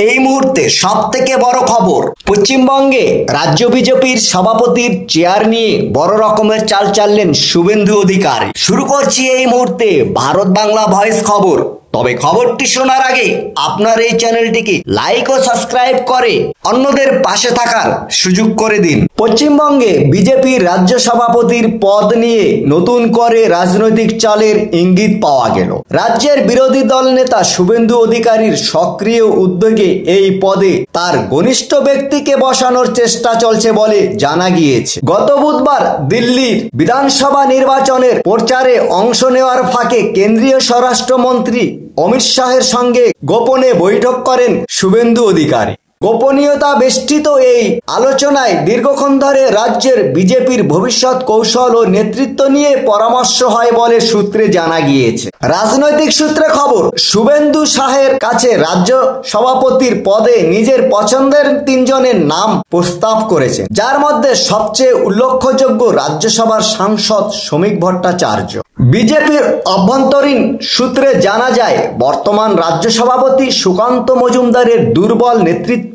এই মুহূর্তে সবথেকে বড় খবর, পশ্চিমবঙ্গে রাজ্য বিজেপির সভাপতির চেয়ার নিয়ে বড় রকমের চাল চাললেন শুভেন্দু অধিকারী। শুরু করছি এই মুহূর্তে ভারত বাংলা ভয়েস খবর। তবে খবরটি শোনার আগে আপনার এই চ্যানেলটিকে লাইক ও সাবস্ক্রাইব করে অন্যদের পাশে থাকার সুযোগ করে দিন। পশ্চিমবঙ্গে বিজেপির রাজ্য সভাপতির পদ নিয়ে নতুন করে রাজনৈতিক চালের ইঙ্গিত পাওয়া গেল। রাজ্যের বিরোধী দল নেতা শুভেন্দু অধিকারীর সক্রিয় উদ্যোগে এই পদে তার ঘনিষ্ঠ ব্যক্তিকে বসানোর চেষ্টা চলছে বলে জানা গিয়েছে। গত বুধবার দিল্লির বিধানসভা নির্বাচনের প্রচারে অংশ নেওয়ার ফাঁকে কেন্দ্রীয় স্বরাষ্ট্রমন্ত্রী অমিত শাহের সঙ্গে গোপনে বৈঠক করেন শুভেন্দু অধিকারী। গোপনীয়তা বেষ্টিত এই আলোচনায় দীর্ঘক্ষণ ধরে রাজ্যের বিজেপির ভবিষ্যৎ কৌশল ও নেতৃত্ব নিয়ে পরামর্শ হয় বলে সূত্রে জানা গিয়েছে। রাজনৈতিক সূত্রে খবর, শুভেন্দু শাহের কাছে রাজ্য সভাপতির পদে নিজের পছন্দের 3 জনের নাম প্রস্তাব করেছেন, যার মধ্যে সবচেয়ে উল্লেখযোগ্য রাজ্যসভার সাংসদ শ্রমিক ভট্টাচার্য। বিজেপির অভ্যন্তরীণ সূত্রে জানা যায়, বর্তমান রাজ্য সভাপতি সুকান্ত মজুমদারের দুর্বল নেতৃত্ব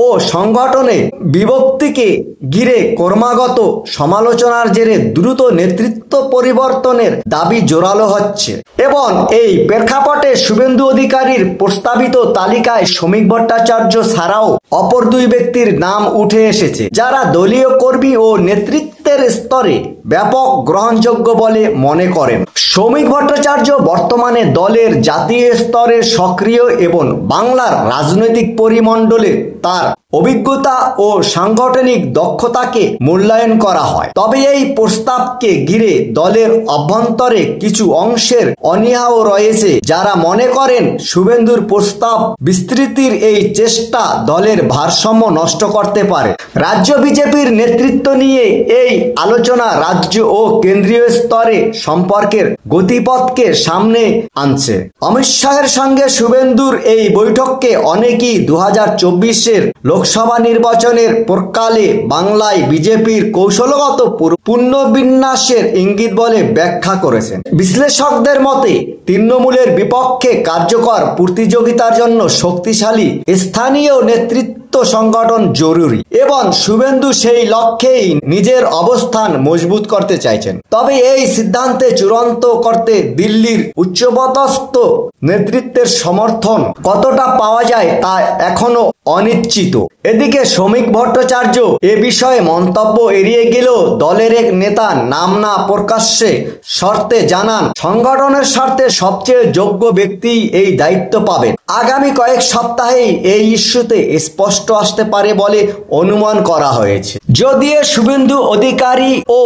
ও সংগঠনে বিভক্তিকে ঘিরে ক্রমাগত সমালোচনার জেরে দ্রুত নেতৃত্ব পরিবর্তনের দাবি জোরালো হচ্ছে এবং এই প্রেক্ষাপটে শুভেন্দু অধিকারীর প্রস্তাবিত তালিকায় শ্রমিক ভট্টাচার্য ছাড়াও অপর 2 ব্যক্তির নাম উঠে এসেছে, যারা দলীয় কর্মী ও নেতৃত্বের স্তরে ব্যাপক গ্রহণযোগ্য বলে মনে করেন। শ্রমিক ভট্টাচার্য বর্তমানে দলের জাতীয় স্তরে সক্রিয় এবং বাংলার রাজনৈতিক পরিমণ্ডলে তার অভিজ্ঞতা ও সাংগঠনিক দক্ষতাকে মূল্যায়ন করা হয়। তবে এই প্রস্তাবকে ঘিরে দলের অভ্যন্তরে কিছু অংশের অনীহাও রয়েছে, যারা মনে করেন শুভেন্দুর প্রস্তাব বিস্তৃতির এই চেষ্টা দলের ভারসাম্য নষ্ট করতে পারে। রাজ্য বিজেপির নেতৃত্ব নিয়ে এই আলোচনা রাজ্য ও কেন্দ্রীয় স্তরে সম্পর্কের গতিপথকে সামনে আনছে। অমিত শাহের সঙ্গে শুভেন্দুর এই বৈঠককে অনেকেই 2024-এর লোকসভা নির্বাচনের পরকালে বাংলায় বিজেপির কৌশলগত পুনর্বিন্যাসের ইঙ্গিত বলে ব্যাখ্যা করেছেন। বিশ্লেষকদের মতে তৃণমূলের বিপক্ষে কার্যকর প্রতিযোগিতার জন্য শক্তিশালী স্থানীয় নেতৃত্ব সংগঠন জরুরি এবং শুভেন্দু সেই লক্ষ্যেই নিজের অবস্থান মজবুত করতে চাইছেন। তবে এই সিদ্ধান্তে চূড়ান্ত করতে দিল্লির উচ্চপদস্থ নেতৃত্বের সমর্থন কতটা পাওয়া যায় তা এখনো অনিশ্চিত। এদিকে শ্রমিক ভট্টাচার্য এ বিষয়ে মন্তব্য এড়িয়ে গেলেও দলের এক নেতা নাম না প্রকাশ্যে শর্তে জানান, সংগঠনের স্বার্থে সবচেয়ে যোগ্য ব্যক্তি এই দায়িত্ব পাবেন। আগামী কয়েক সপ্তাহেই এই ইস্যুতে স্পষ্ট আসতে পারে বলে অনুমান করা হয়েছে। যদিও শুভেন্দু অধিকারী ও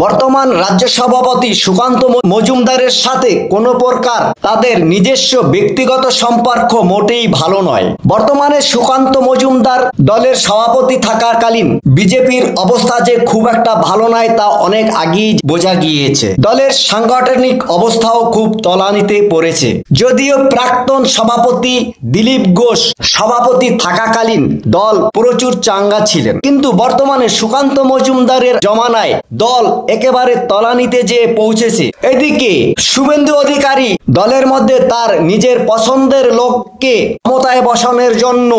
বর্তমান রাজ্য সভাপতি সুকান্ত মজুমদারের সাথে কোনো প্রকার তাদের নিজস্ব ব্যক্তিগত সম্পর্ক মোটেই ভালো নয়। বর্তমানে সুকান্ত মজুমদার দলের সভাপতি থাকাকালীন বিজেপির অবস্থা যে খুব একটা ভালো নয় তা অনেক আগেই বোঝা গিয়েছে। দলের সাংগঠনিক অবস্থাও খুব তলানিতে পড়েছে। যদিও প্রাক্তন সভাপতি দিলীপ ঘোষ সভাপতি থাকাকালীন দল প্রচুর চাঙ্গা ছিলেন, কিন্তু বর্তমানে সুকান্ত মজুমদারের জমানায় দল একেবারে তলানিতে যে পৌঁছেছে। এদিকে শুভেন্দু অধিকারী দলের মধ্যে তার নিজের পছন্দের লোককে ক্ষমতায় বসানোর জন্য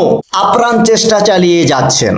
আপ্রাণ চেষ্টা চালিয়ে যাচ্ছেন।